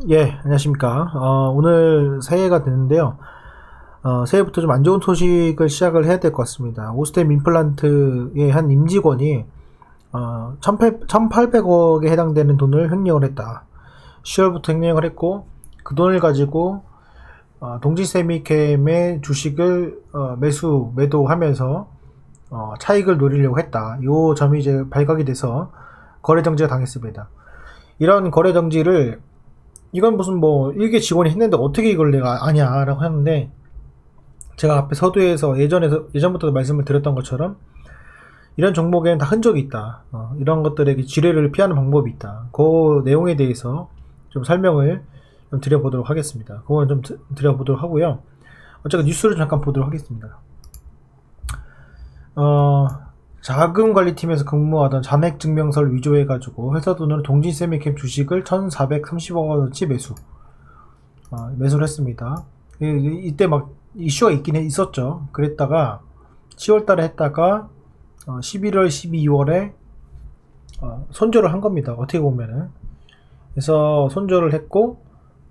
예, 안녕하십니까. 오늘 새해가 됐는데요. 새해부터 좀 안 좋은 소식을 시작을 해야 될 것 같습니다. 오스템 임플란트의 한 임직원이 1800억에 해당되는 돈을 횡령을 했다. 10월부터 횡령을 했고, 그 돈을 가지고 동지세미캠의 주식을 매도하면서 차익을 노리려고 했다. 요 점이 이제 발각이 돼서 거래 정지가 당했습니다. 이런 거래 정지를 이건 무슨 뭐 일개 직원이 했는데 어떻게 이걸 내가 아냐라고 하는데, 제가 앞에 서두에서 예전부터 말씀을 드렸던 것처럼 이런 종목에는 다 흔적이 있다. 이런 것들에게 지뢰를 피하는 방법이 있다. 그 내용에 대해서 좀 설명을 좀 드려보도록 하겠습니다. 그거는 좀 드려보도록 하고요. 제가 뉴스를 잠깐 보도록 하겠습니다. 자금관리팀에서 근무하던 잔액증명서를 위조해가지고 회사 돈으로 동진세미캠 주식을 1430억원어치 매수를 했습니다. 이때 막 이슈가 있었죠. 그랬다가 10월달에 했다가 11월, 12월에 손절을 한 겁니다. 어떻게 보면은. 그래서 손절을 했고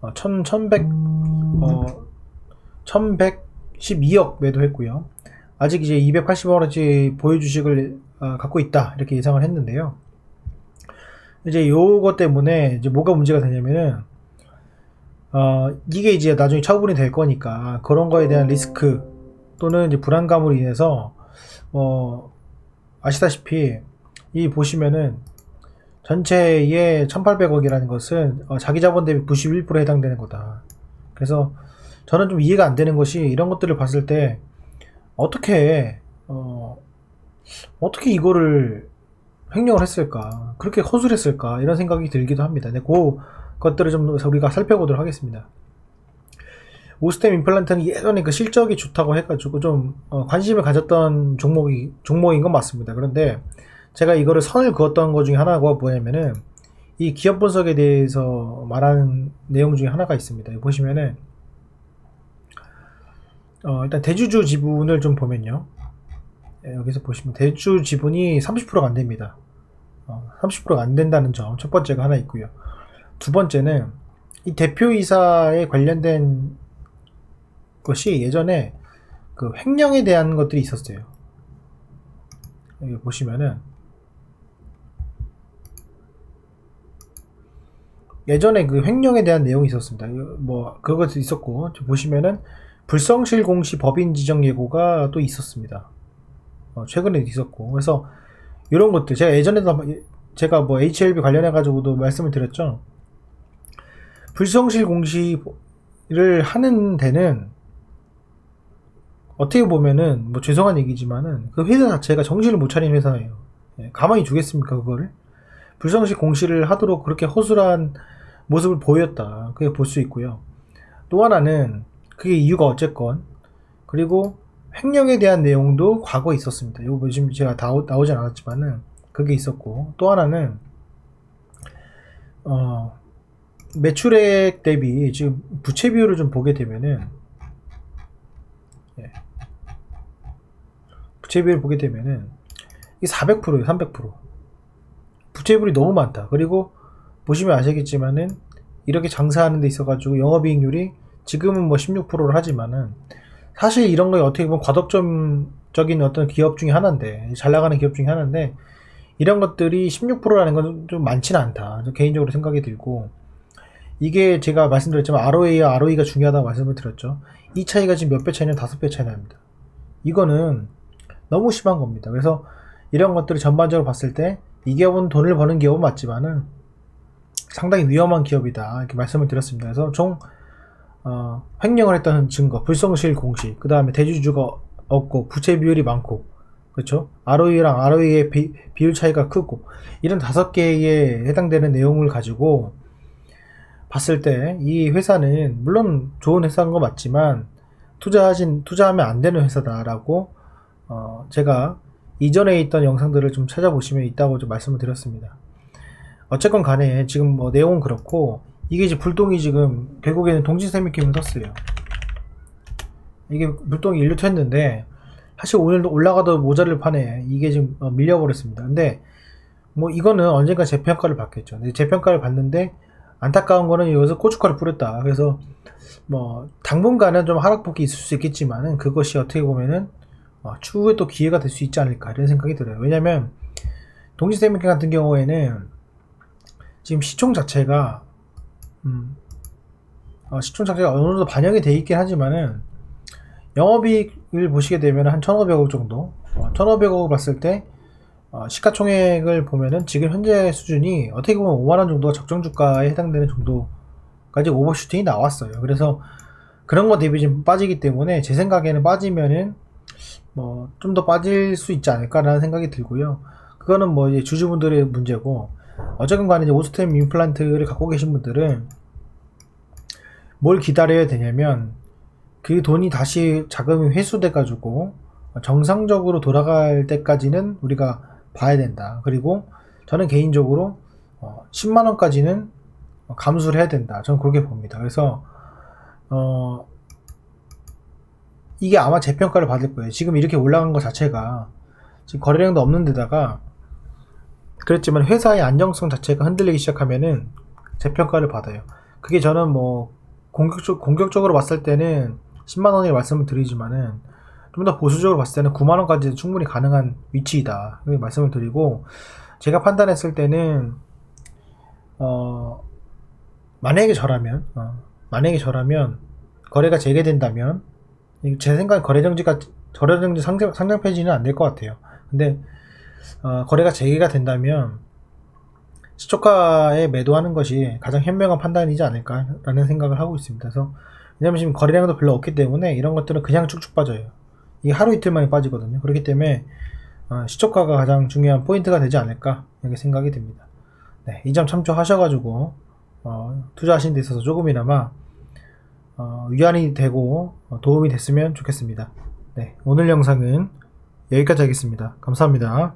1112억 매도했고요. 아직 이제 280억원어치 보유 주식을 갖고 있다, 이렇게 예상을 했는데요. 이제 요거 때문에 이제 뭐가 문제가 되냐면은 이게 이제 나중에 처분이 될 거니까 그런 거에 대한 리스크 또는 이제 불안감으로 인해서 아시다시피 이 보시면은 전체의 1800억이라는 것은 자기 자본 대비 91%에 해당되는 거다. 그래서 저는 좀 이해가 안 되는 것이, 이런 것들을 봤을 때 어떻게 이거를 횡령을 했을까, 그렇게 허술했을까, 이런 생각이 들기도 합니다. 네, 그 것들을 좀 우리가 살펴보도록 하겠습니다. 오스템 임플란트는 예전에 그 실적이 좋다고 해가지고 좀 관심을 가졌던 종목인 건 맞습니다. 그런데 제가 이거를 선을 그었던 것 중에 하나가 뭐냐면은 이 기업 분석에 대해서 말하는 내용 중에 하나가 있습니다. 보시면은 일단 대주주 지분을 좀 보면요, 여기서 보시면 대주 지분이 30%가 안 됩니다. 30%가 안 된다는 점, 첫 번째가 하나 있고요. 두 번째는 이 대표이사에 관련된 것이 예전에 그 횡령에 대한 것들이 있었어요. 여기 보시면은 예전에 그 횡령에 대한 내용이 있었습니다. 뭐 그것도 있었고, 보시면은 불성실 공시 법인 지정 예고가 또 있었습니다. 최근에 있었고. 그래서 이런 것들 제가 예전에도 제가 뭐 HLB 관련해 가지고도 말씀을 드렸죠. 불성실 공시를 하는 데는 어떻게 보면은 뭐 죄송한 얘기지만은 그 회사 자체가 정신을 못 차린 회사예요. 가만히 두겠습니까, 그거를? 불성실 공시를 하도록 그렇게 허술한 모습을 보였다, 그게 볼 수 있고요. 또 하나는 그게 이유가 어쨌건, 그리고 횡령에 대한 내용도 과거에 있었습니다. 이거 뭐 지금 제가 나오진 않았지만은 그게 있었고, 또 하나는 매출액 대비 지금 부채 비율을 좀 보게 되면은, 부채 비율을 보게 되면은 이게 400%예요. 300%. 부채 비율이 너무 많다. 그리고 보시면 아시겠지만은 이렇게 장사하는 데 있어가지고 영업이익률이 지금은 뭐 16%를 하지만은 사실 이런 거에 어떻게 보면 과도점적인 어떤 기업 중에 하나인데, 잘 나가는 기업 중에 하나인데, 이런 것들이 16%라는 건 좀 많지는 않다, 개인적으로 생각이 들고, 이게 제가 말씀드렸지만 ROA와 ROE가 중요하다고 말씀을 드렸죠. 이 차이가 지금 몇 배 차이냐면 5배 차이 납니다. 이거는 너무 심한 겁니다. 그래서 이런 것들을 전반적으로 봤을 때 이 기업은 돈을 버는 기업은 맞지만은 상당히 위험한 기업이다, 이렇게 말씀을 드렸습니다. 그래서 횡령을 했다는 증거, 불성실 공시, 그 다음에 대주주가 없고 부채 비율이 많고, 그렇죠? ROE랑 ROE의 비율 차이가 크고, 이런 5개에 해당되는 내용을 가지고 봤을 때 이 회사는 물론 좋은 회사인 거 맞지만 투자하면 안 되는 회사다라고 제가 이전에 있던 영상들을 좀 찾아보시면 있다고 좀 말씀을 드렸습니다. 어쨌건 간에 지금 뭐 내용은 그렇고, 이게 이제 불똥이 지금 결국에는 동진세미캠을 떴어요. 이게 불똥이 일로 텄는데 사실 오늘도 올라가도 모자를 파네. 이게 지금 밀려버렸습니다. 근데 뭐 이거는 언젠가 재평가를 받겠죠. 재평가를 받는데 안타까운 거는 여기서 고춧가루 뿌렸다. 그래서 뭐 당분간은 좀 하락폭이 있을 수 있겠지만은 그것이 어떻게 보면은 추후에 또 기회가 될 수 있지 않을까 이런 생각이 들어요. 왜냐면 동시세미캠 같은 경우에는 지금 시총 자체가 시총 자체가 어느 정도 반영이 돼 있긴 하지만은 영업이익을 보시게 되면 한 1,500억 정도 1,500억을 봤을 때 시가총액을 보면은 지금 현재 수준이 어떻게 보면 5만원 정도가 적정주가에 해당되는 정도까지 오버슈팅이 나왔어요. 그래서 그런 거 대비 좀 빠지기 때문에 제 생각에는 빠지면은 뭐 좀 더 빠질 수 있지 않을까라는 생각이 들고요. 그거는 뭐 이제 주주분들의 문제고, 어쨌든 간에 이제 오스템 임플란트를 갖고 계신 분들은 뭘 기다려야 되냐면 그 돈이 다시 자금이 회수돼 가지고 정상적으로 돌아갈 때까지는 우리가 봐야 된다. 그리고 저는 개인적으로 10만원까지는 감수를 해야 된다. 저는 그렇게 봅니다. 그래서 이게 아마 재평가를 받을 거예요. 지금 이렇게 올라간 것 자체가 지금 거래량도 없는 데다가 그랬지만 회사의 안정성 자체가 흔들리기 시작하면은 재평가를 받아요. 그게 저는 뭐 공격적으로 봤을 때는 10만원이라고 말씀을 드리지만은 좀 더 보수적으로 봤을 때는 9만원까지 충분히 가능한 위치이다. 이렇게 말씀을 드리고, 제가 판단했을 때는 만약에 저라면 거래가 재개된다면, 제 생각엔 거래정지 상장 폐지는 안 될 것 같아요. 근데 거래가 재개가 된다면 시초가에 매도하는 것이 가장 현명한 판단이지 않을까라는 생각을 하고 있습니다. 그래서 왜냐면 지금 거래량도 별로 없기 때문에 이런 것들은 그냥 쭉쭉 빠져요. 이게 하루 이틀 만에 빠지거든요. 그렇기 때문에 시초가가 가장 중요한 포인트가 되지 않을까 이렇게 생각이 듭니다. 네, 이 점 참조하셔가지고 투자하시는 데 있어서 조금이나마 위안이 되고 도움이 됐으면 좋겠습니다. 네, 오늘 영상은 여기까지 하겠습니다. 감사합니다.